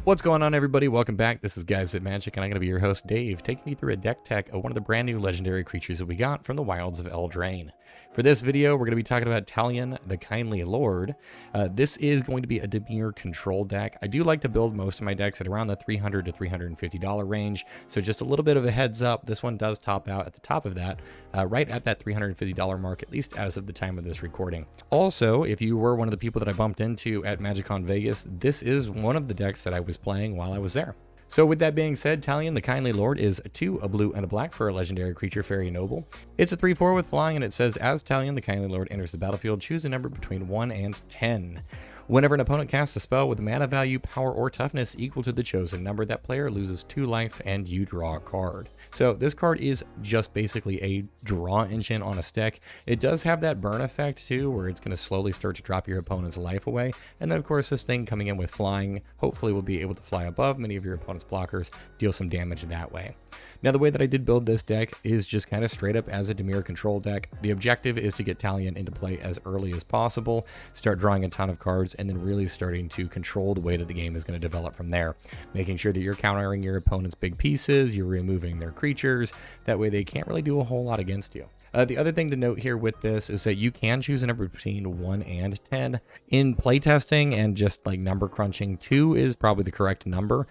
What's going on, everybody? Welcome back. This is Guys at Magic, and I'm going to be your host, Dave, taking you through a deck tech of one of the brand new legendary creatures that we got from the wilds of Eldraine. For this video, we're going to be talking about Talion, the Kindly Lord. This is going to be a Dimir control deck. I do like to build most of my decks at around the $300 to $350 range, so just a little bit of a heads up, this one does top out at the top of that, right at that $350 mark, at least as of the time of this recording. Also, if you were one of the people that I bumped into at MagicCon Vegas, this is one of the decks that I was playing while I was there. So with that being said, Talion, the Kindly Lord, is 2, a blue and a black for a legendary creature, Fairy Noble. It's a 3/4 with flying, and it says, as Talion, the Kindly Lord, enters the battlefield, choose a number between 1 and 10. Whenever an opponent casts a spell with mana value, power, or toughness equal to the chosen number, that player loses 2 life and you draw a card. So this card is just basically a draw engine on a stick. It does have that burn effect too, where it's going to slowly start to drop your opponent's life away. And then of course this thing coming in with flying, hopefully will be able to fly above many of your opponent's blockers, deal some damage that way. Now the way that I did build this deck is just kind of straight up as a Dimir control deck. The objective is to get Talion into play as early as possible, start drawing a ton of cards, and then really starting to control the way that the game is going to develop from there. Making sure that you're countering your opponent's big pieces, you're removing their creatures, that way they can't really do a whole lot against you. The other thing to note here with this is that you can choose a number between 1 and 10. In playtesting and just like number crunching, 2 is probably the correct number.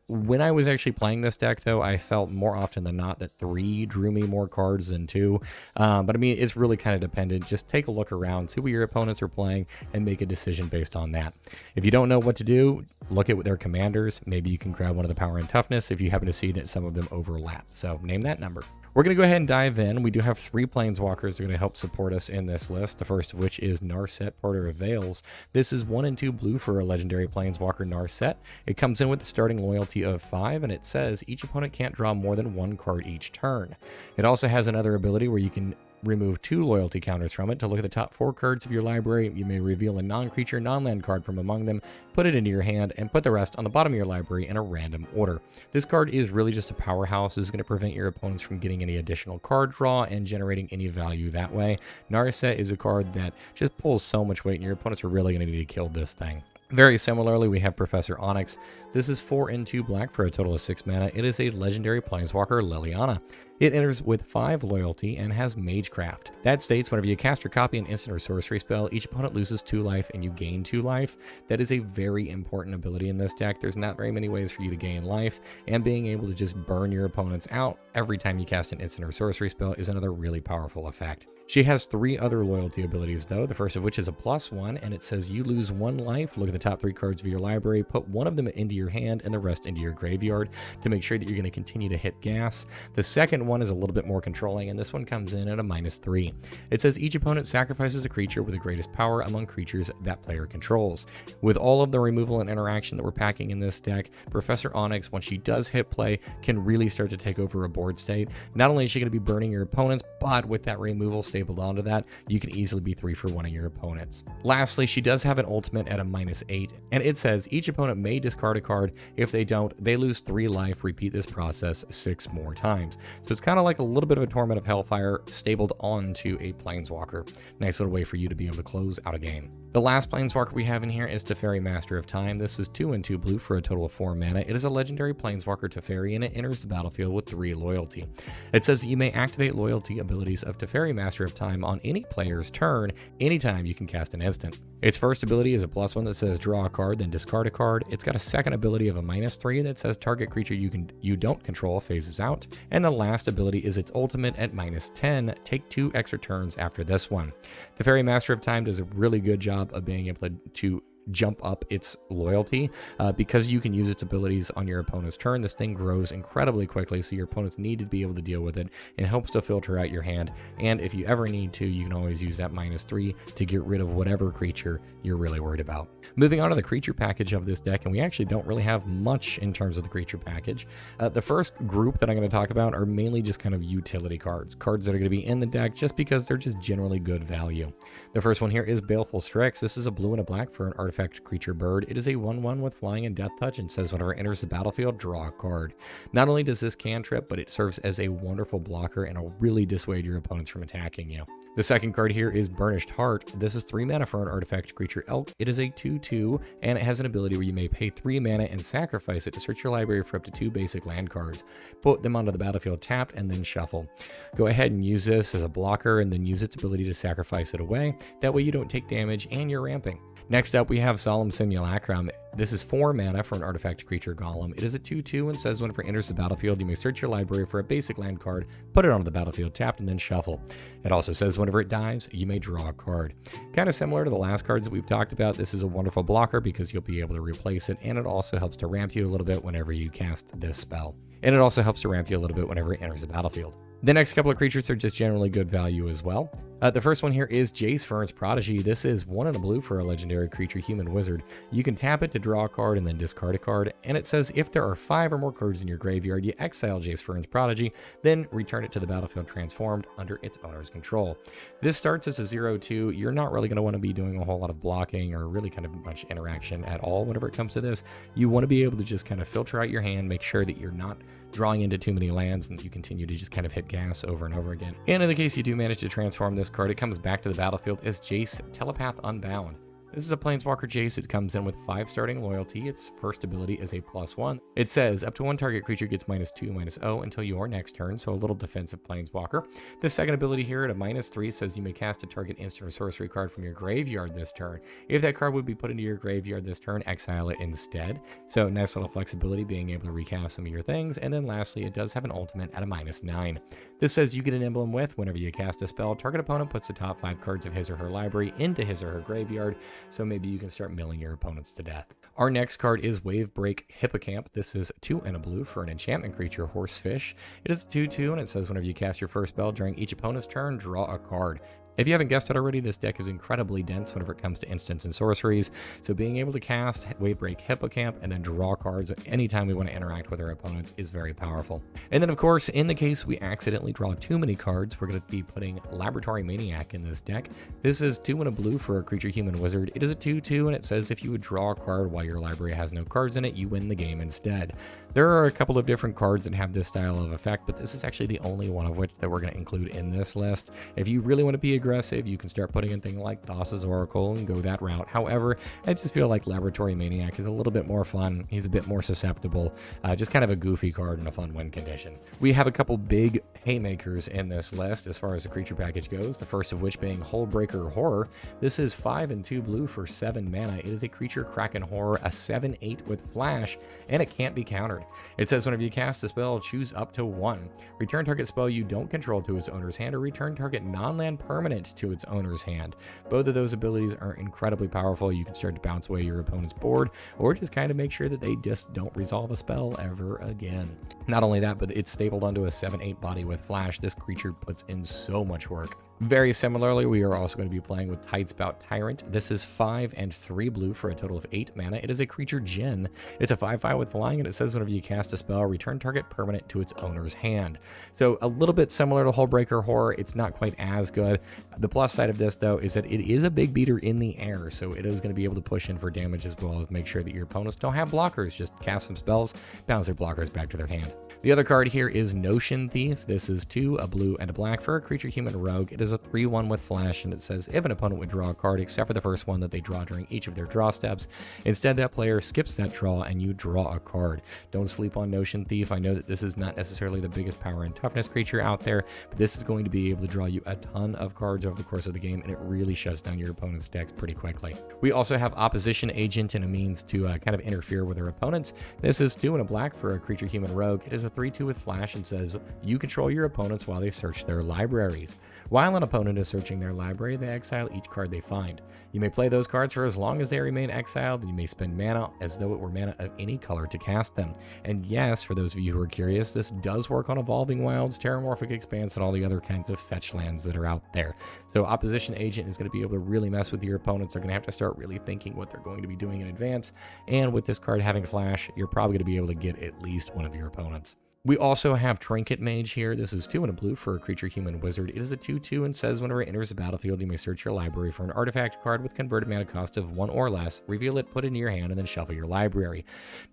When I was actually playing this deck, though, I felt more often than not that 3 drew me more cards than 2. But I mean, it's really kind of dependent. Just take a look around, see what your opponents are playing, and make a decision based on that. If you don't know what to do, look at their commanders. Maybe you can grab one of the power and toughness if you happen to see that some of them overlap. So name that number. We're going to go ahead and dive in. We do have 3 Planeswalkers that are going to help support us in this list. The first of which is Narset, Porter of Veils. This is 1 and 2 blue for a legendary Planeswalker Narset. It comes in with the starting loyalty of 5, and it says each opponent can't draw more than 1 card each turn. It also has another ability where you can remove 2 loyalty counters from it. To look at the top 4 cards of your library, you may reveal a non-creature, non-land card from among them, put it into your hand, and put the rest on the bottom of your library in a random order. This card is really just a powerhouse. It's going to prevent your opponents from getting any additional card draw and generating any value that way. Narset is a card that just pulls so much weight, and your opponents are really going to need to kill this thing. Very similarly, we have Professor Onyx. This is 4 and 2 black for a total of 6 mana. It is a legendary Planeswalker, Liliana. It enters with 5 loyalty and has Magecraft. That states whenever you cast or copy an instant or sorcery spell, each opponent loses 2 life and you gain 2 life. That is a very important ability in this deck. There's not very many ways for you to gain life, and being able to just burn your opponents out every time you cast an instant or sorcery spell is another really powerful effect. She has 3 other loyalty abilities though, the first of which is a +1, and it says you lose 1 life. Look at the top 3 cards of your library, put 1 of them into your hand and the rest into your graveyard to make sure that you're going to continue to hit gas. The second one is a little bit more controlling, and this one comes in at a -3. It says each opponent sacrifices a creature with the greatest power among creatures that player controls. With all of the removal and interaction that we're packing in this deck, Professor Onyx, once she does hit play, can really start to take over a board state. Not only is she going to be burning your opponents, but with that removal stapled onto that, you can easily be 3 for 1 of your opponents. Lastly, she does have an ultimate at a -8, and it says each opponent may discard a card. If they don't, they lose 3 life. Repeat this process 6 more times. So it's kind of like a little bit of a Torment of Hellfire stapled onto a Planeswalker. Nice little way for you to be able to close out a game. The last Planeswalker we have in here is Teferi, Master of Time. This is 2 and 2 blue for a total of 4 mana. It is a legendary Planeswalker Teferi, and it enters the battlefield with 3 loyalty. It says that you may activate loyalty abilities of Teferi, Master of Time on any player's turn anytime you can cast an instant. Its first ability is a +1 that says draw a card, then discard a card. It's got a second ability of a -3 that says target creature you don't control phases out. And the last ability is its ultimate at -10. Take 2 extra turns after this one. Teferi, Master of Time does a really good job of being able to jump up its loyalty because you can use its abilities on your opponent's turn. This thing grows incredibly quickly, so your opponents need to be able to deal with it. It helps to filter out your hand, and if you ever need to, you can always use that -3 to get rid of whatever creature you're really worried about. Moving on to the creature package of this deck, and we actually don't really have much in terms of the creature package. The first group that I'm going to talk about are mainly just kind of utility cards that are going to be in the deck just because they're just generally good value. The first one here is Baleful Strix. This is a blue and a black for an artifact artifact creature bird. It is a 1/1 with flying and death touch and says whenever it enters the battlefield, draw a card. Not only does this cantrip, but it serves as a wonderful blocker and will really dissuade your opponents from attacking you. The second card here is Burnished Heart. This is 3 mana for an artifact creature elk. It is a 2/2, and it has an ability where you may pay 3 mana and sacrifice it to search your library for up to 2 basic land cards. Put them onto the battlefield tapped and then shuffle. Go ahead and use this as a blocker and then use its ability to sacrifice it away. That way you don't take damage and you're ramping. Next up, we have Solemn Simulacrum. This is 4 mana for an artifact creature golem. It is a 2/2 and says whenever it enters the battlefield, you may search your library for a basic land card, put it onto the battlefield tapped, and then shuffle. It also says whenever it dies, you may draw a card. Kind of similar to the last cards that we've talked about, this is a wonderful blocker because you'll be able to replace it, and it also helps to ramp you a little bit whenever you cast this spell. And it also helps to ramp you a little bit whenever it enters the battlefield. The next couple of creatures are just generally good value as well. The first one here is Jace Fern's Prodigy. This is 1 and a blue for a legendary creature human wizard. You can tap it to draw a card and then discard a card, and it says if there are 5 or more cards in your graveyard, you exile Jace Fern's Prodigy, then return it to the battlefield transformed under its owner's control. This starts as a 0/2. You're not really going to want to be doing a whole lot of blocking or really kind of much interaction at all whenever it comes to this. You want to be able to just kind of filter out your hand, make sure that you're not drawing into too many lands, and you continue to just kind of hit gas over and over again. And in the case you do manage to transform this card, it comes back to the battlefield as Jace Telepath Unbound. This is a Planeswalker Jace. It comes in with 5 starting loyalty. Its first ability is a +1. It says up to 1 target creature gets -2/-0 until your next turn, so a little defensive Planeswalker. The second ability here at a -3 says you may cast a target instant or sorcery card from your graveyard this turn. If that card would be put into your graveyard this turn, exile it instead. So nice little flexibility, being able to recast some of your things. And then lastly, it does have an ultimate at a -9. This says you get an emblem with whenever you cast a spell, target opponent puts the top 5 cards of his or her library into his or her graveyard. So maybe you can start milling your opponents to death. Our next card is Wavebreak Hippocamp. This is 2 and a blue for an enchantment creature, Horsefish. It is a 2/2, and it says whenever you cast your first spell during each opponent's turn, draw a card. If you haven't guessed it already, this deck is incredibly dense whenever it comes to instants and sorceries, so being able to cast Wavebreak Hippocamp and then draw cards anytime we want to interact with our opponents is very powerful. And then of course, in the case we accidentally draw too many cards, we're going to be putting Laboratory Maniac in this deck. This is 2 and a blue for a creature human wizard. It is a 2/2, and it says if you would draw a card while your library has no cards in it, you win the game instead. There are a couple of different cards that have this style of effect, but this is actually the only one of which that we're going to include in this list. If you really want to be aggressive, you can start putting in things like Thassa's Oracle and go that route. However, I just feel like Laboratory Maniac is a little bit more fun. He's a bit more susceptible, just kind of a goofy card in a fun win condition. We have a couple big haymakers in this list as far as the creature package goes, the first of which being Hullbreaker Horror. This is 5 and 2 blue for 7 mana. It is a creature Kraken Horror, a 7/8 with flash, and it can't be countered. It says whenever you cast a spell, choose up to 1. Return target spell you don't control to its owner's hand, or return target non-land permanent to its owner's hand. Both of those abilities are incredibly powerful. You can start to bounce away your opponent's board, or just kind of make sure that they just don't resolve a spell ever again. Not only that, but it's stapled onto a 7/8 body with flash. This creature puts in so much work. Very similarly, we are also going to be playing with Tidespout Tyrant. This is 5 and 3 blue for a total of 8 mana. It is a creature Djinn. It's a 5/5 with flying, and it says whenever you cast a spell, return target permanent to its owner's hand. So a little bit similar to Hullbreaker Horror. It's not quite as good. The plus side of this, though, is that it is a big beater in the air, so it is going to be able to push in for damage as well as make sure that your opponents don't have blockers. Just cast some spells, bounce their blockers back to their hand. The other card here is Notion Thief. This is 2, a blue, and a black for a creature human rogue. It is a 3/1 with flash, and it says if an opponent would draw a card except for the first one that they draw during each of their draw steps, instead that player skips that draw and you draw a card. Don't sleep on Notion Thief. I know that this is not necessarily the biggest power and toughness creature out there, but this is going to be able to draw you a ton of cards over the course of the game, and it really shuts down your opponent's decks pretty quickly. We also have Opposition Agent and a means to kind of interfere with our opponents. This is 2 and a black for a creature human rogue. It is a 3/2 with flash and says you control your opponents while they search their libraries. While an opponent is searching their library, they exile each card they find. You may play those cards for as long as they remain exiled, and you may spend mana as though it were mana of any color to cast them. And yes, for those of you who are curious, this does work on Evolving Wilds, Terramorphic Expanse, and all the other kinds of fetch lands that are out there. So Opposition Agent is going to be able to really mess with your opponents. They're going to have to start really thinking what they're going to be doing in advance. And with this card having flash, you're probably going to be able to get at least one of your opponents. We also have Trinket Mage here. This is 2 and a blue for a creature human wizard. It is a 2/2 and says whenever it enters the battlefield, you may search your library for an artifact card with converted mana cost of 1 or less, reveal it, put it in your hand, and then shuffle your library.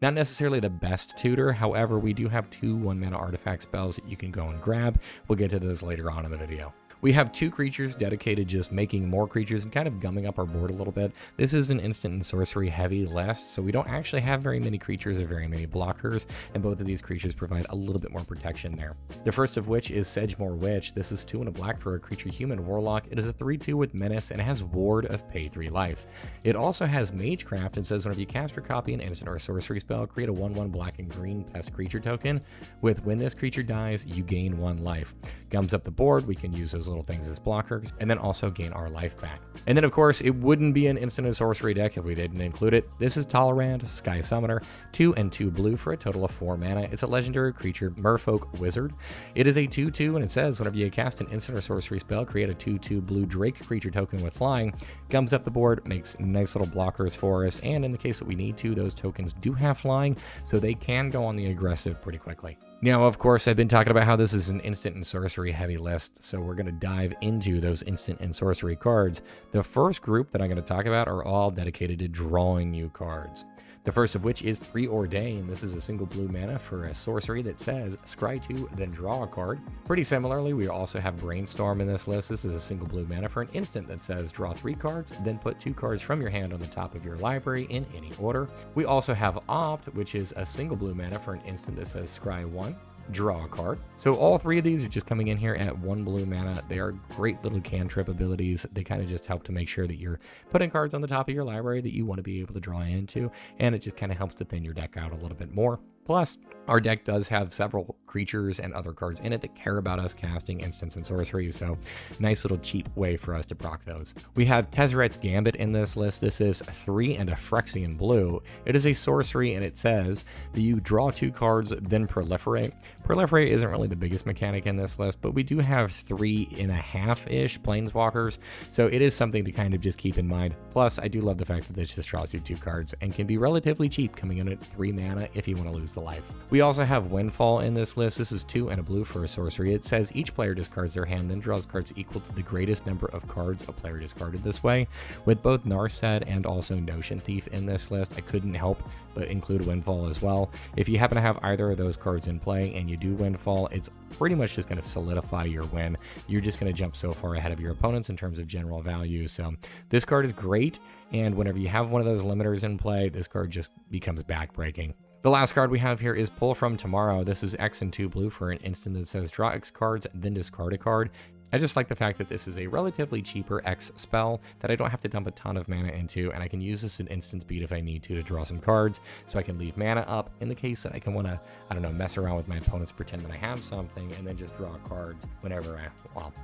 Not necessarily the best tutor, however, we do have 2 1-mana artifact spells that you can go and grab. We'll get to those later on in the video. We have 2 creatures dedicated just making more creatures and kind of gumming up our board a little bit. This is an instant and sorcery heavy list, so we don't actually have very many creatures or very many blockers, and both of these creatures provide a little bit more protection there. The first of which is Sedgemoor Witch. This is 2 and a black for a creature human warlock. It is a 3/2 with menace and it has Ward of Pay 3 life. It also has Magecraft and says whenever you cast or copy an instant or sorcery spell, create a 1/1 black and green pest creature token. With when this creature dies, you gain 1 life. Gums up the board, we can use those little things as blockers, and then also gain our life back. And then of course, it wouldn't be an instant and sorcery deck if we didn't include it. This is Talion, Sky Summoner, 2 and 2 blue for a total of 4 mana. It's a legendary creature, Merfolk Wizard. It is a 2/2, and it says whenever you cast an instant or sorcery spell, create a 2/2 blue Drake creature token with flying. Gums up the board, makes nice little blockers for us, and in the case that we need to, those tokens do have flying, so they can go on the aggressive pretty quickly. Now, of course, I've been talking about how this is an instant and sorcery heavy list, so we're going to dive into those instant and sorcery cards. The first group that I'm going to talk about are all dedicated to drawing you cards. The first of which is Preordain. This is a single blue mana for a sorcery that says scry 2, then draw a card. Pretty similarly, we also have Brainstorm in this list. This is a single blue mana for an instant that says draw 3 cards, then put 2 cards from your hand on the top of your library in any order. We also have Opt, which is a single blue mana for an instant that says scry 1, draw a card. So all 3 of these are just coming in here at 1 blue mana. They are great little cantrip abilities. They kind of just help to make sure that you're putting cards on the top of your library that you want to be able to draw into, and it just kind of helps to thin your deck out a little bit more. Plus, our deck does have several creatures and other cards in it that care about us casting instants and sorceries, so nice little cheap way for us to proc those. We have Tezzeret's Gambit in this list. This is 3 and a Phyrexian blue. It is a sorcery, and it says that you draw 2 cards, then proliferate. Proliferate isn't really the biggest mechanic in this list, but we do have 3.5-ish Planeswalkers, so it is something to kind of just keep in mind. Plus, I do love the fact that this just draws you 2 cards and can be relatively cheap, coming in at 3 mana if you want to lose the life. We also have Windfall in this list. This is 2 and a blue for a sorcery. It says each player discards their hand, then draws cards equal to the greatest number of cards a player discarded this way. With both Narset and also Notion Thief in this list, I couldn't help but include Windfall as well. If you happen to have either of those cards in play and you do Windfall, it's pretty much just going to solidify your win. You're just going to jump so far ahead of your opponents in terms of general value. So this card is great, and whenever you have one of those limiters in play, this card just becomes backbreaking. The last card we have here is Pull from Tomorrow. This is X and 2 blue for an instant that says draw X cards, then discard a card. I just like the fact that this is a relatively cheaper X spell that I don't have to dump a ton of mana into, and I can use this in instant speed if I need to draw some cards, so I can leave mana up in the case that I can want to, I don't know, mess around with my opponents, pretend that I have something, and then just draw cards whenever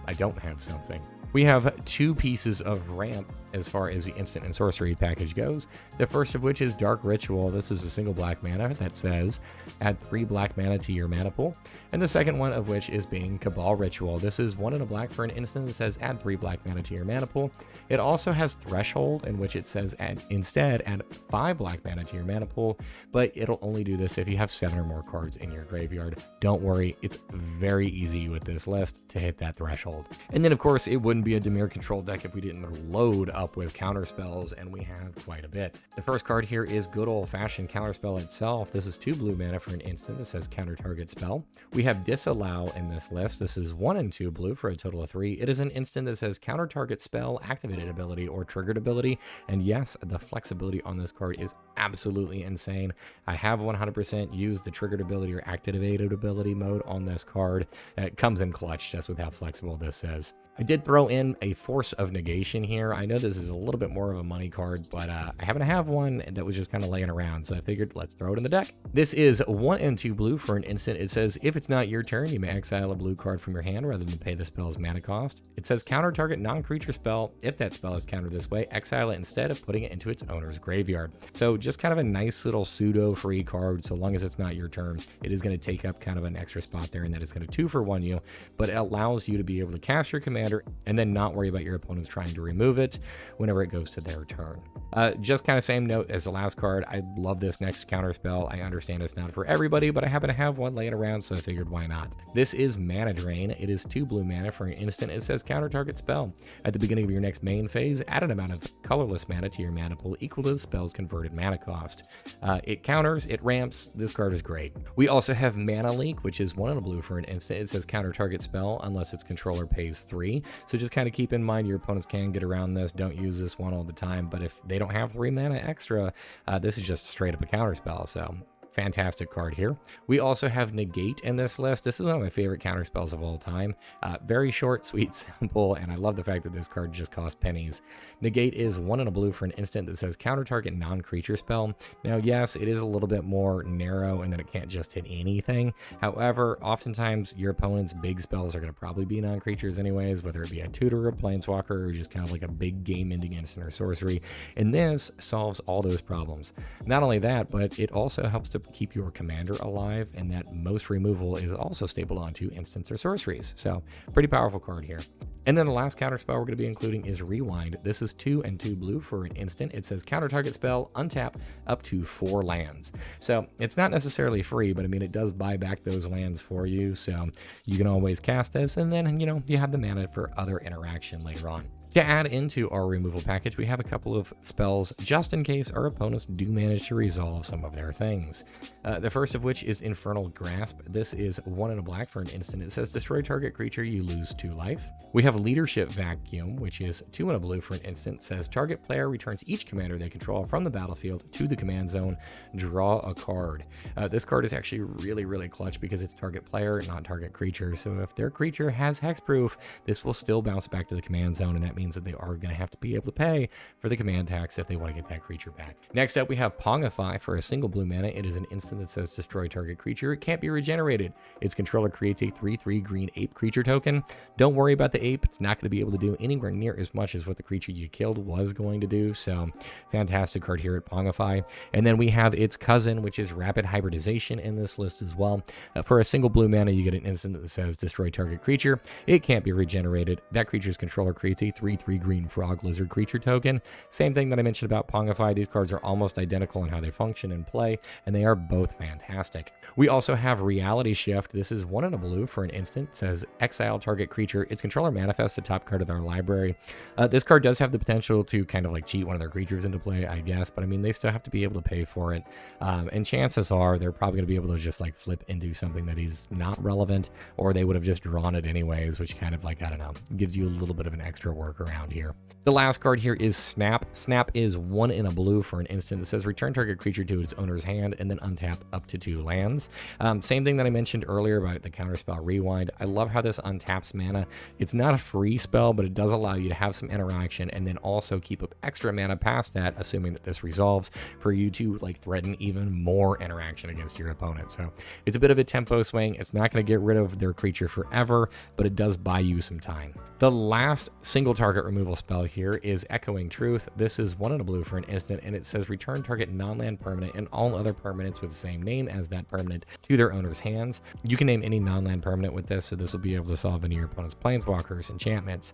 I don't have something. We have 2 pieces of ramp as far as the instant and sorcery package goes. The first of which is Dark Ritual. This is a single black mana that says add 3 black mana to your mana pool. And the second one of which is being Cabal Ritual. This is 1 and a black for an instant that says add 3 black mana to your mana pool. It also has Threshold, in which it says instead add 5 black mana to your mana pool, but it'll only do this if you have 7 or more cards in your graveyard. Don't worry, it's very easy with this list to hit that threshold. And then of course, it wouldn't be a Dimir control deck if we didn't load up with counter spells, and we have quite a bit. The first card here is good old-fashioned counterspell itself. This is 2 blue mana for an instant that says counter target spell. We have Disallow in this list. This is 1 and 2 blue for a total of 3. It is an instant that says counter target spell, activated ability, or triggered ability. And yes, the flexibility on this card is absolutely insane. I have 100% used the triggered ability or activated ability mode on this card. It comes in clutch just with how flexible this is. I did throw in a Force of Negation here. I know this is a little bit more of a money card, but I happen to have one that was just kind of laying around, so I figured let's throw it in the deck. This is 1 and 2 blue for an instant. It says if it's not your turn, you may exile a blue card from your hand rather than pay the spell's mana cost. It says counter target non-creature spell. If that spell is countered this way, exile it instead of putting it into its owner's graveyard. So just kind of a nice little pseudo-free card, so long as it's not your turn. It is going to take up kind of an extra spot there, and that is going to 2-for-1 you, but it allows you to be able to cast your commander and and then not worry about your opponents trying to remove it whenever it goes to their turn. Just kind of same note as the last card, I love this next counter spell. I understand it's not for everybody, but I happen to have one laying around, so I figured why not. This is Mana Drain. It is 2 blue mana for an instant. It says counter target spell. At the beginning of your next main phase, add an amount of colorless mana to your mana pool equal to the spell's converted mana cost. It counters, it ramps. This card is great. We also have Mana Leak, which is 1 and a blue for an instant. It says counter target spell unless its controller pays 3. So just kind of keep in mind your opponents can get around this. Don't use this one all the time, but if they don't have 3 mana extra, this is just straight up a counter spell. So fantastic card here. We also have Negate in this list. This is one of my favorite counter spells of all time. Very short, sweet, simple, and I love the fact that this card just costs pennies. Negate is 1 and a blue for an instant that says counter target non-creature spell. Now, yes, it is a little bit more narrow in that it can't just hit anything. However, oftentimes your opponent's big spells are going to probably be non-creatures anyways, whether it be a tutor, a planeswalker, or just kind of like a big game-ending instant or sorcery. And this solves all those problems. Not only that, but it also helps to keep your commander alive, and that most removal is also stapled onto instants or sorceries. So pretty powerful card here. And then the last counter spell we're going to be including is Rewind. This is 2 and 2 blue for an instant. It says counter target spell, untap up to 4 lands. So it's not necessarily free, but I mean, it does buy back those lands for you. So you can always cast this, and then, you know, you have the mana for other interaction later on. To add into our removal package, we have a couple of spells just in case our opponents do manage to resolve some of their things. The first of which is Infernal Grasp. This is 1 and a black for an instant. It says destroy target creature, you lose 2 life. We have Leadership Vacuum, which is 2 and a blue for an instant. It says target player returns each commander they control from the battlefield to the command zone. Draw a card. This card is actually really clutch because it's target player, not target creature. So if their creature has hexproof, this will still bounce back to the command zone, and that means that they are going to have to be able to pay for the command tax if they want to get that creature back. Next up, we have Pongify for a single blue mana. It is an instant that says destroy target creature. It can't be regenerated. Its controller creates a 3/3 green ape creature token. Don't worry about the ape. It's not going to be able to do anywhere near as much as what the creature you killed was going to do. So fantastic card here at Pongify. And then we have its cousin, which is Rapid Hybridization in this list as well. For a single blue mana, you get an instant that says destroy target creature. It can't be regenerated. That creature's controller creates a 3/3 green frog lizard creature token. Same thing that I mentioned about Pongify. These cards are almost identical in how they function and play, and they are both fantastic. We also have Reality Shift. This is 1 and a blue for an instant. It says exile target creature. Its controller manifests the top card of their library. This card does have the potential to kind of like cheat one of their creatures into play, I guess, but I mean, they still have to be able to pay for it. And chances are they're probably going to be able to just like flip into something that is not relevant, or they would have just drawn it anyways, which kind of like, I don't know, gives you a little bit of an extra workaround here. The last card here is Snap. Snap is 1 in a blue for an instant. It says return target creature to its owner's hand and then untap up to 2 lands. Same thing that I mentioned earlier about the counterspell Rewind. I love how this untaps mana. It's not a free spell, but it does allow you to have some interaction and then also keep up extra mana past that, assuming that this resolves, for you to like threaten even more interaction against your opponent. So it's a bit of a tempo swing. It's not going to get rid of their creature forever, but it does buy you some time. The last single target removal spell here is Echoing Truth. This is 1 in a blue for an instant, and it says return target non-land permanent and all other permanents with the same name as that permanent to their owner's hands. You can name any non-land permanent with this, so this will be able to solve any of your opponent's planeswalkers, enchantments,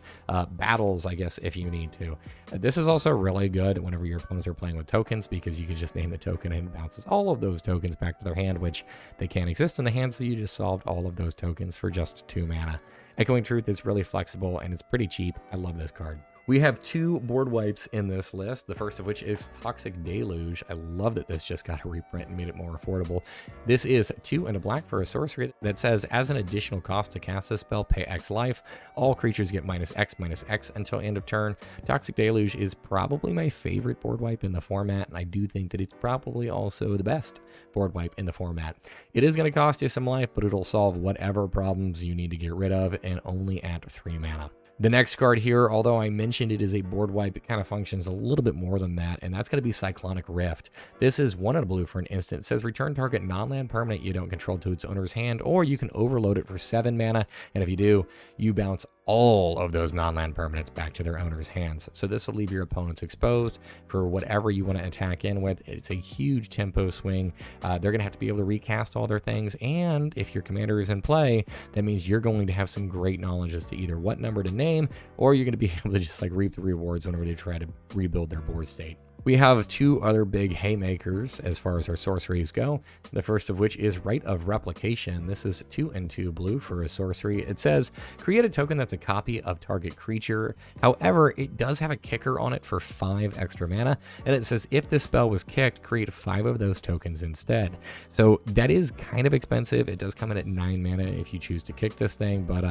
battles, I guess, if you need to. This is also really good whenever your opponents are playing with tokens, because you can just name the token and it bounces all of those tokens back to their hand, which they can't exist in the hand, so you just solved all of those tokens for just 2 mana. Echoing Truth is really flexible and it's pretty cheap. I love this card. We have 2 board wipes in this list, the first of which is Toxic Deluge. I love that this just got a reprint and made it more affordable. This is 2 and a black for a sorcery that says, as an additional cost to cast this spell, pay X life. All creatures get -X/-X until end of turn. Toxic Deluge is probably my favorite board wipe in the format, and I do think that it's probably also the best board wipe in the format. It is going to cost you some life, but it'll solve whatever problems you need to get rid of, and only at 3 mana. The next card here, although I mentioned it is a board wipe, it kind of functions a little bit more than that, and that's going to be Cyclonic Rift. This is 1 in a blue for an instant. It says return target non-land permanent you don't control to its owner's hand, or you can overload it for 7 mana, and if you do, you bounce all of those non-land permanents back to their owner's hands. So this will leave your opponents exposed for whatever you want to attack in with. It's a huge tempo swing. They're going to have to be able to recast all their things, and if your commander is in play, that means you're going to have some great knowledge as to either what number to name, or you're going to be able to just like reap the rewards whenever they try to rebuild their board state. We have two other big haymakers as far as our sorceries go. The first of which is Rite of Replication. This is 2 and 2 blue for a sorcery. It says create a token that's a copy of target creature. However, it does have a kicker on it for 5 extra mana, and it says if this spell was kicked, create 5 of those tokens instead. So that is kind of expensive. It does come in at 9 mana if you choose to kick this thing, but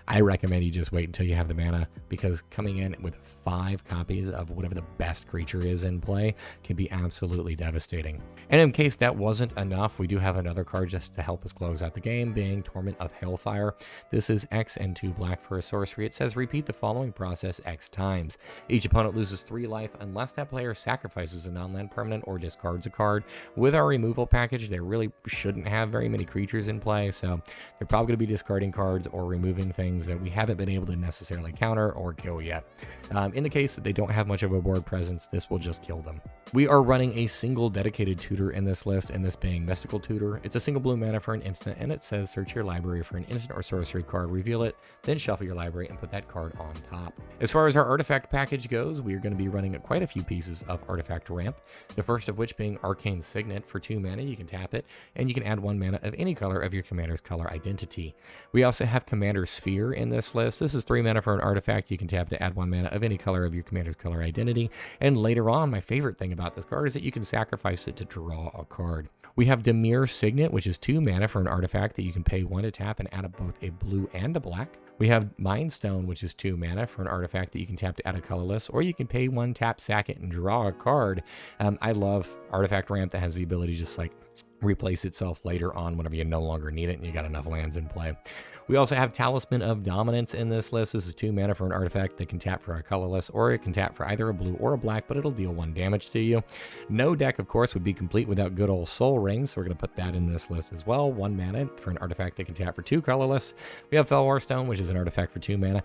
I recommend you just wait until you have the mana, because coming in with 5 copies of whatever the best creature is in play can be absolutely devastating. And in case that wasn't enough, we do have another card just to help us close out the game, being Torment of Hellfire. This is X and 2 black for a sorcery. It says repeat the following process X times. Each opponent loses 3 life unless that player sacrifices a non-land permanent or discards a card. With our removal package, they really shouldn't have very many creatures in play, so they're probably going to be discarding cards or removing things that we haven't been able to necessarily counter or kill yet. In the case that they don't have much of a board presence, this will just kill them. We are running a single dedicated tutor in this list, and this being Mystical Tutor. It's a single blue mana for an instant, and it says search your library for an instant or sorcery card, reveal it, then shuffle your library and put that card on top. As far as our artifact package goes, we are going to be running quite a few pieces of artifact ramp. The first of which being Arcane Signet for 2 mana. You can tap it, and you can add 1 mana of any color of your commander's color identity. We also have Commander Sphere in this list. This is 3 mana for an artifact. You can tap to add 1 mana of any color of your commander's color identity. And later on, my favorite thing about this card is that you can sacrifice it to draw a card. We have Dimir Signet, which is 2 mana for an artifact that you can pay 1 to tap and add both a blue and a black. We have Mind Stone, which is 2 mana for an artifact that you can tap to add a colorless, or you can pay 1, tap, sack it, and draw a card. I love artifact ramp that has the ability to just like replace itself later on whenever you no longer need it and you got enough lands in play. We also have Talisman of Dominance in this list. This is 2 mana for an artifact that can tap for a colorless, or it can tap for either a blue or a black, but it'll deal 1 damage to you. No deck, of course, would be complete without good old Soul Ring, so we're going to put that in this list as well. 1 mana for an artifact that can tap for 2 colorless. We have Felwar Stone, which is an artifact for 2 mana.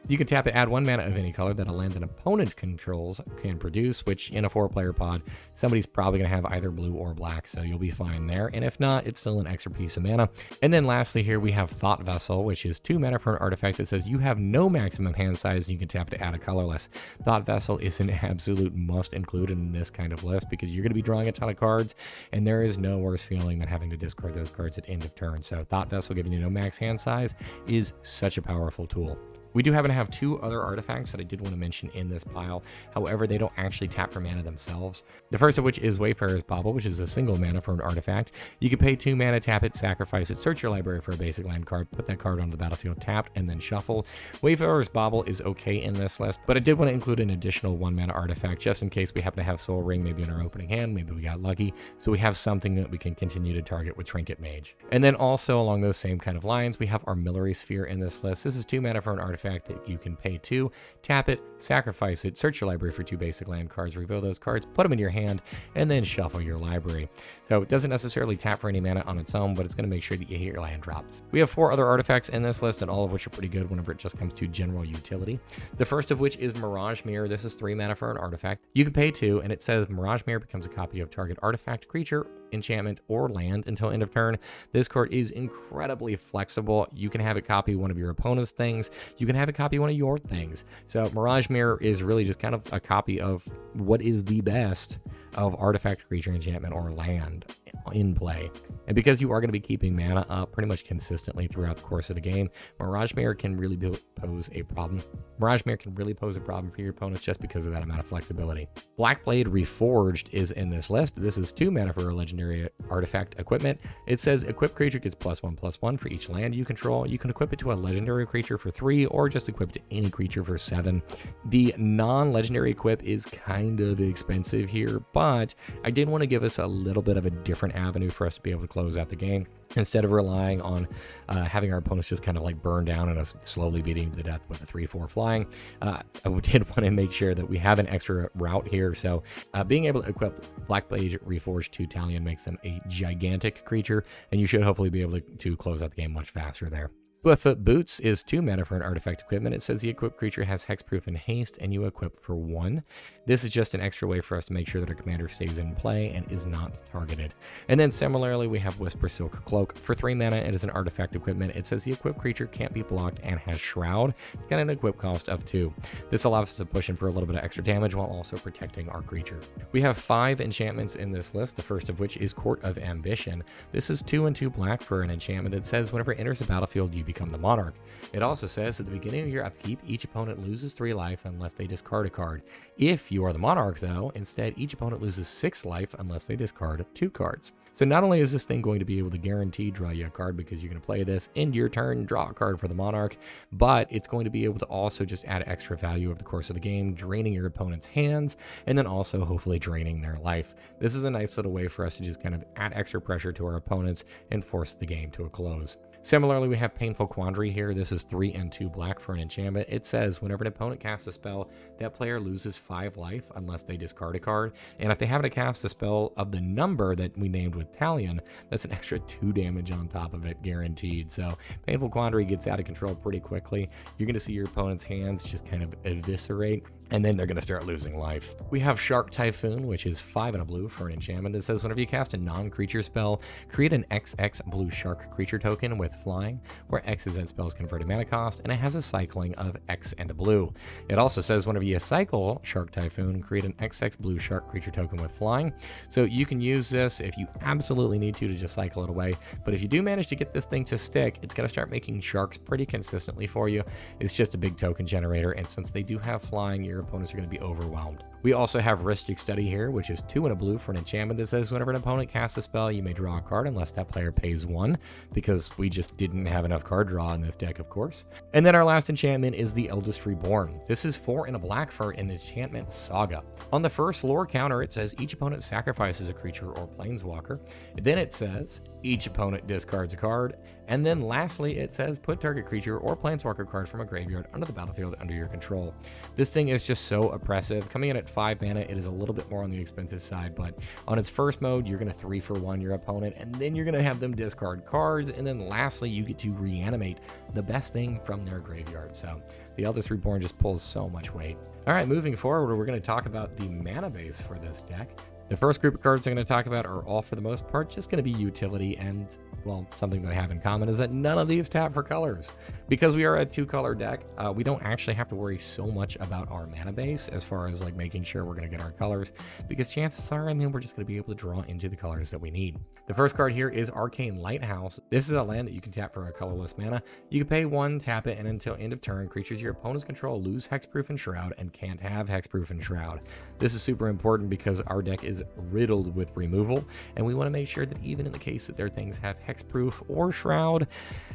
You can tap it, add 1 mana of any color that a land an opponent controls can produce, which in a 4-player pod, somebody's probably going to have either blue or black, so you'll be fine there. And if not, it's still an extra piece of mana. And then lastly here, we have Thought Vessel, which is 2 mana for an artifact that says you have no maximum hand size, and you can tap to add a colorless. Thought Vessel is an absolute must include in this kind of list, because you're going to be drawing a ton of cards, and there is no worse feeling than having to discard those cards at end of turn. So Thought Vessel giving you no max hand size is such a powerful tool. We do happen to have 2 other artifacts that I did want to mention in this pile. However, they don't actually tap for mana themselves. The first of which is Wayfarer's Bauble, which is a single mana for an artifact. You can pay 2 mana, tap it, sacrifice it, search your library for a basic land card, put that card onto the battlefield tapped, and then shuffle. Wayfarer's Bauble is okay in this list, but I did want to include an additional 1 mana artifact just in case we happen to have Soul Ring maybe in our opening hand. Maybe we got lucky, so we have something that we can continue to target with Trinket Mage. And then also along those same kind of lines, we have Armillary Sphere in this list. This is 2 mana for an artifact that you can pay 2, tap it, sacrifice it, search your library for 2 basic land cards, reveal those cards, put them in your hand, and then shuffle your library. So it doesn't necessarily tap for any mana on its own, but it's going to make sure that you hit your land drops. We have 4 other artifacts in this list, and all of which are pretty good whenever it just comes to general utility. The first of which is Mirage Mirror. This is 3 mana for an artifact. You can pay 2, and it says Mirage Mirror becomes a copy of target artifact, creature, enchantment, or land until end of turn. This card is incredibly flexible. You can have it copy one of your opponent's things. You can have it copy one of your things. So Mirage Mirror is really just kind of a copy of what is the best of artifact, creature, enchantment, or land in play. And because you are going to be keeping mana up pretty much consistently throughout the course of the game, Mirage Mirror can really pose a problem. Mirage Mirror can really pose a problem for your opponents just because of that amount of flexibility. Blackblade Reforged is in this list. This is 2 mana for a legendary artifact equipment. It says equip creature gets +1/+1 for each land you control. You can equip it to a legendary creature for 3, or just equip it to any creature for 7. The non-legendary equip is kind of expensive here, but I did want to give us a little bit of a different avenue for us to be able to close out the game. Instead of relying on having our opponents just kind of like burn down and us slowly beating to death with a 3/4 flying, I did want to make sure that we have an extra route here. So being able to equip Blackblade Reforged to Talion makes them a gigantic creature, and you should hopefully be able to close out the game much faster there. Swiftfoot Boots is 2 mana for an artifact equipment. It says the equipped creature has hexproof and haste, and you equip for 1. This is just an extra way for us to make sure that our commander stays in play and is not targeted. And then similarly, we have Whisper Silk Cloak. For 3 mana, it is an artifact equipment. It says the equipped creature can't be blocked and has Shroud. It's got an equip cost of 2. This allows us to push in for a little bit of extra damage while also protecting our creature. We have 5 enchantments in this list, the first of which is Court of Ambition. This is 2 and 2 black for an enchantment that says whenever it enters the battlefield, you become the monarch. It also says at the beginning of your upkeep, each opponent loses 3 life unless they discard a card. If you are the monarch, though, instead each opponent loses 6 life unless they discard 2 cards. So not only is this thing going to be able to guarantee draw you a card because you're going to play this, end your turn, draw a card for the monarch, but it's going to be able to also just add extra value over the course of the game, draining your opponent's hands, and then also hopefully draining their life. This is a nice little way for us to just kind of add extra pressure to our opponents and force the game to a close. Similarly, we have Painful Quandary here. This is 3 and 2 black for an enchantment. It says whenever an opponent casts a spell, that player loses 5 life unless they discard a card. And if they happen to cast a spell of the number that we named with Talion, that's an extra 2 damage on top of it, guaranteed. So Painful Quandary gets out of control pretty quickly. You're going to see your opponent's hands just kind of eviscerate, and then they're going to start losing life. We have Shark Typhoon, which is 5 and a blue for an enchantment that says whenever you cast a non-creature spell, create an XX blue shark creature token with flying, where X is that spell's converted mana cost, and it has a cycling of X and a blue. It also says whenever you cycle Shark Typhoon, create an XX blue shark creature token with flying. So you can use this if you absolutely need to just cycle it away. But if you do manage to get this thing to stick, it's going to start making sharks pretty consistently for you. It's just a big token generator, and since they do have flying, your opponents are going to be overwhelmed. We also have Ristic Study here, which is 2 and a blue for an enchantment that says whenever an opponent casts a spell, you may draw a card unless that player pays 1, because we just didn't have enough card draw in this deck, of course. And then our last enchantment is the Eldest Reborn. This is 4 and a black for an enchantment saga. On the first lore counter, it says each opponent sacrifices a creature or planeswalker. Then it says each opponent discards a card. And then lastly, it says put target creature or planeswalker card from a graveyard under the battlefield under your control. This thing is just so oppressive. Coming in at 5 mana, it is a little bit more on the expensive side, but on its first mode, you're going to 3-for-1 your opponent, and then you're going to have them discard cards, and then lastly, you get to reanimate the best thing from their graveyard. So the Eldest Reborn just pulls so much weight. All right, moving forward, we're going to talk about the mana base for this deck. The first group of cards I'm going to talk about are all, for the most part, just going to be utility, and, well, something they have in common is that none of these tap for colors. Because we are a 2-color deck, we don't actually have to worry so much about our mana base as far as like making sure we're going to get our colors, because chances are, we're just going to be able to draw into the colors that we need. The first card here is Arcane Lighthouse. This is a land that you can tap for a colorless mana. You can pay 1, tap it, and until end of turn, creatures your opponent's control lose Hexproof and Shroud and can't have Hexproof and Shroud. This is super important because our deck is riddled with removal, and we want to make sure that even in the case that their things have Hexproof or Shroud,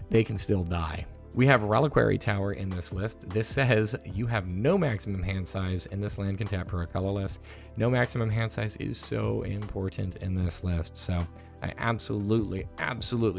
they can still die. We have Reliquary Tower in this list. This says you have no maximum hand size, and this land can tap for a colorless. No maximum hand size is so important in this list, so I absolutely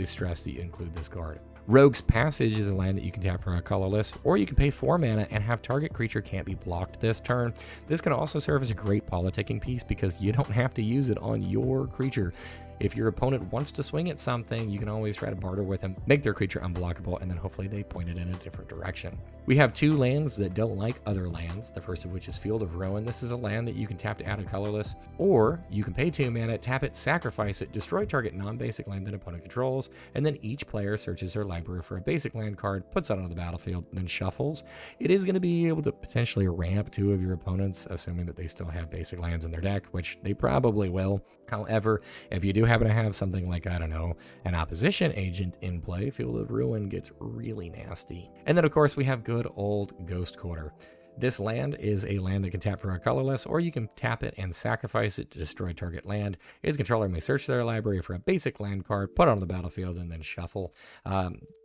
stress that you include this card. Rogue's Passage is a land that you can tap for a colorless, or you can pay 4 mana and have target creature can't be blocked this turn. This can also serve as a great politicking piece because you don't have to use it on your creature. If your opponent wants to swing at something, you can always try to barter with them, make their creature unblockable, and then hopefully they point it in a different direction. We have 2 lands that don't like other lands, the first of which is Field of Ruin. This is a land that you can tap to add a colorless, or you can pay 2 mana, tap it, sacrifice it, destroy target non-basic land that opponent controls, and then each player searches their library for a basic land card, puts it onto the battlefield, and then shuffles. It is going to be able to potentially ramp 2 of your opponents, assuming that they still have basic lands in their deck, which they probably will. However, if you do happen to have something like, I don't know, an opposition agent in play, Field of Ruin gets really nasty. And then, of course, we have good old Ghost Quarter. This land is a land that can tap for a colorless, or you can tap it and sacrifice it to destroy target land. Its controller may search their library for a basic land card, put it on the battlefield, and then shuffle.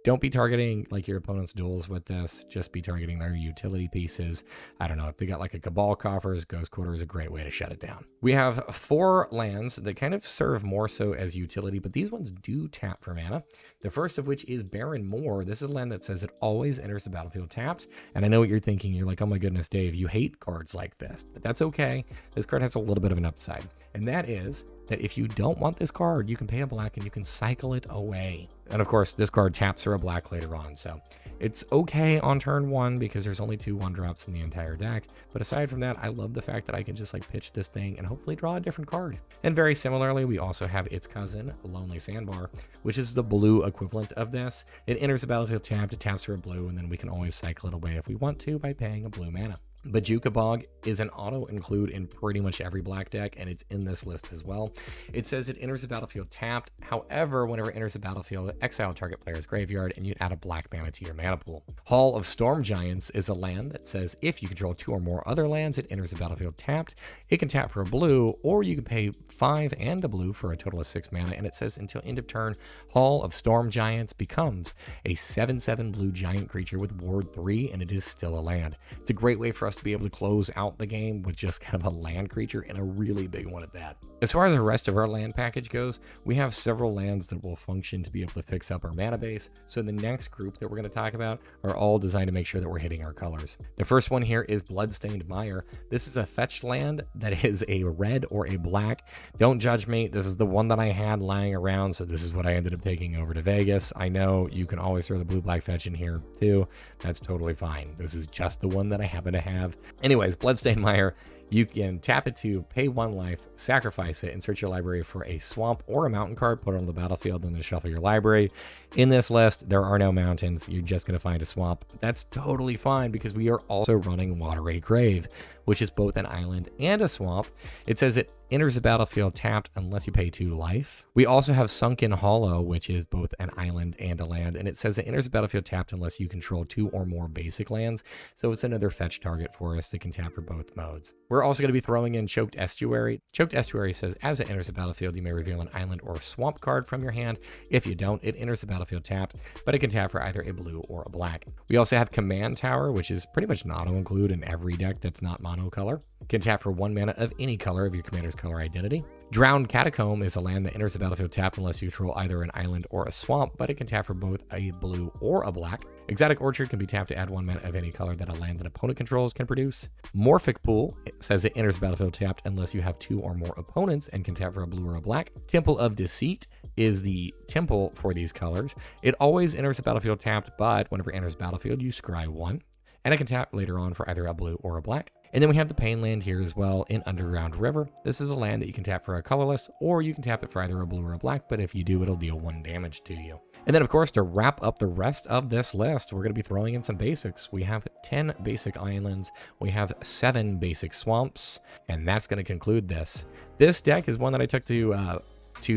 Don't be targeting like your opponent's duels with this. Just be targeting their utility pieces. I don't know, if they got like a Cabal Coffers, Ghost Quarter is a great way to shut it down. We have 4 lands that kind of serve more so as utility, but these ones do tap for mana. The first of which is Barren Moor. This is a land that says it always enters the battlefield tapped. And I know what you're thinking. You're like, oh my goodness, Dave, you hate cards like this. But that's okay. This card has a little bit of an upside. And that is, that if you don't want this card, you can pay a black and you can cycle it away. And of course, this card taps for a black later on, so it's okay on turn 1 because there's only 2 1-drops in the entire deck. But aside from that, I love the fact that I can just like pitch this thing and hopefully draw a different card. And very similarly, we also have its cousin, Lonely Sandbar, which is the blue equivalent of this. It enters the battlefield tapped, it taps for a blue, and then we can always cycle it away if we want to by paying a blue mana. Bajuka Bog is an auto-include in pretty much every black deck, and it's in this list as well. It says it enters the battlefield tapped. However, whenever it enters the battlefield, exile target player's graveyard, and you add a black mana to your mana pool. Hall of Storm Giants is a land that says if you control 2 or more other lands, it enters the battlefield tapped. It can tap for a blue, or you can pay 5 and a blue for a total of 6 mana, and it says until end of turn, Hall of Storm Giants becomes a 7/7 blue giant creature with ward 3, and it is still a land. It's a great way for us to be able to close out the game with just kind of a land creature, and a really big one at that. As far as the rest of our land package goes, we have several lands that will function to be able to fix up our mana base. So the next group that we're going to talk about are all designed to make sure that we're hitting our colors. The first one here is Bloodstained Mire. This is a fetched land that is a red or a black. Don't judge me. This is the one that I had lying around, so this is what I ended up taking over to Vegas. I know you can always throw the blue-black fetch in here too. That's totally fine. This is just the one that I happen to have. Anyways, Bloodstained Mire, you can tap it to pay 1 life, sacrifice it, and search your library for a swamp or a mountain card, put it on the battlefield, and then shuffle your library. In this list, there are no mountains. You're just going to find a swamp. But that's totally fine because we are also running Watery Grave, which is both an island and a swamp. It says it enters the battlefield tapped unless you pay 2 life. We also have Sunken Hollow, which is both an island and a land, and it says it enters the battlefield tapped unless you control 2 or more basic lands. So it's another fetch target for us that can tap for both modes. We're also going to be throwing in Choked Estuary. Choked Estuary says as it enters the battlefield, you may reveal an island or swamp card from your hand. If you don't, it enters the battlefield tapped, but it can tap for either a blue or a black. We also have Command Tower, which is pretty much an auto-include in every deck that's not monocolor. Can tap for 1 mana of any color of your commander's color identity. Drowned Catacomb is a land that enters the battlefield tapped unless you control either an island or a swamp, but it can tap for both a blue or a black. Exotic Orchard can be tapped to add 1 mana of any color that a land an opponent controls can produce. Morphic Pool says it enters battlefield tapped unless you have 2 or more opponents and can tap for a blue or a black. Temple of Deceit is the temple for these colors. It always enters the battlefield tapped, but whenever it enters battlefield, you scry 1. And it can tap later on for either a blue or a black. And then we have the Pain Land here as well in Underground River. This is a land that you can tap for a colorless, or you can tap it for either a blue or a black, but if you do, it'll deal 1 damage to you. And then, of course, to wrap up the rest of this list, we're going to be throwing in some basics. We have 10 basic islands, we have 7 basic swamps, and that's going to conclude this. This deck is one that I took to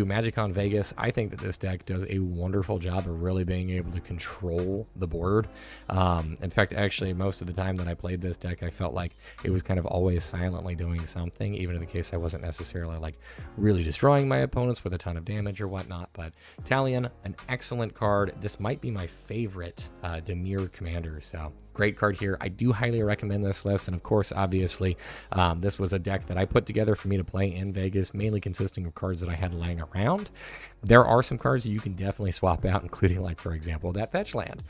MagicCon Vegas. I think that this deck does a wonderful job of really being able to control the board. In fact, actually, most of the time that I played this deck, I felt like it was kind of always silently doing something, even in the case I wasn't necessarily like really destroying my opponents with a ton of damage or whatnot. But Talion, an excellent card. This might be my favorite Dimir commander, so great card here. I do highly recommend this list, and of course, obviously, this was a deck that I put together for me to play in Vegas, mainly consisting of cards that I had laying around. There are some cards that you can definitely swap out, including, like, for example, that fetch land.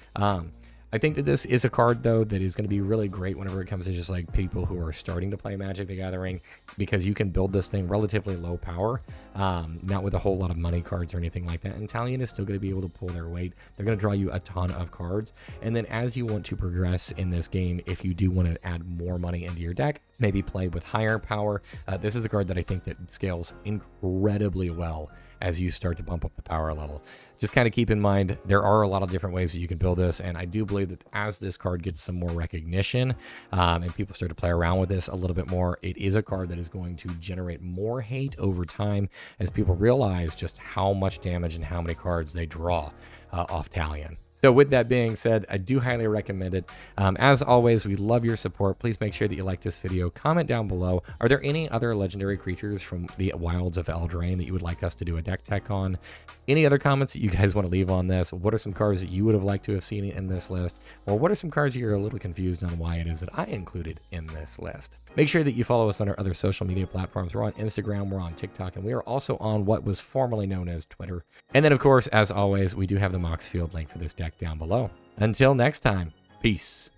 I think that this is a card, though, that is going to be really great whenever it comes to just like people who are starting to play Magic the Gathering, because you can build this thing relatively low power, not with a whole lot of money cards or anything like that. And Talion is still going to be able to pull their weight. They're going to draw you a ton of cards. And then as you want to progress in this game, if you do want to add more money into your deck, maybe play with higher power, this is a card that I think that scales incredibly well as you start to bump up the power level. Just kind of keep in mind, there are a lot of different ways that you can build this, and I do believe that as this card gets some more recognition, and people start to play around with this a little bit more, it is a card that is going to generate more hate over time as people realize just how much damage and how many cards they draw off Talion. So with that being said, I do highly recommend it. As always, we love your support. Please make sure that you like this video. Comment down below. Are there any other legendary creatures from the wilds of Eldraine that you would like us to do a deck tech on? Any other comments that you guys want to leave on this? What are some cards that you would have liked to have seen in this list? Or what are some cards you're a little confused on why it is that I included in this list? Make sure that you follow us on our other social media platforms. We're on Instagram, we're on TikTok, and we are also on what was formerly known as Twitter. And then, of course, as always, we do have the Mox Field link for this deck down below. Until next time, peace.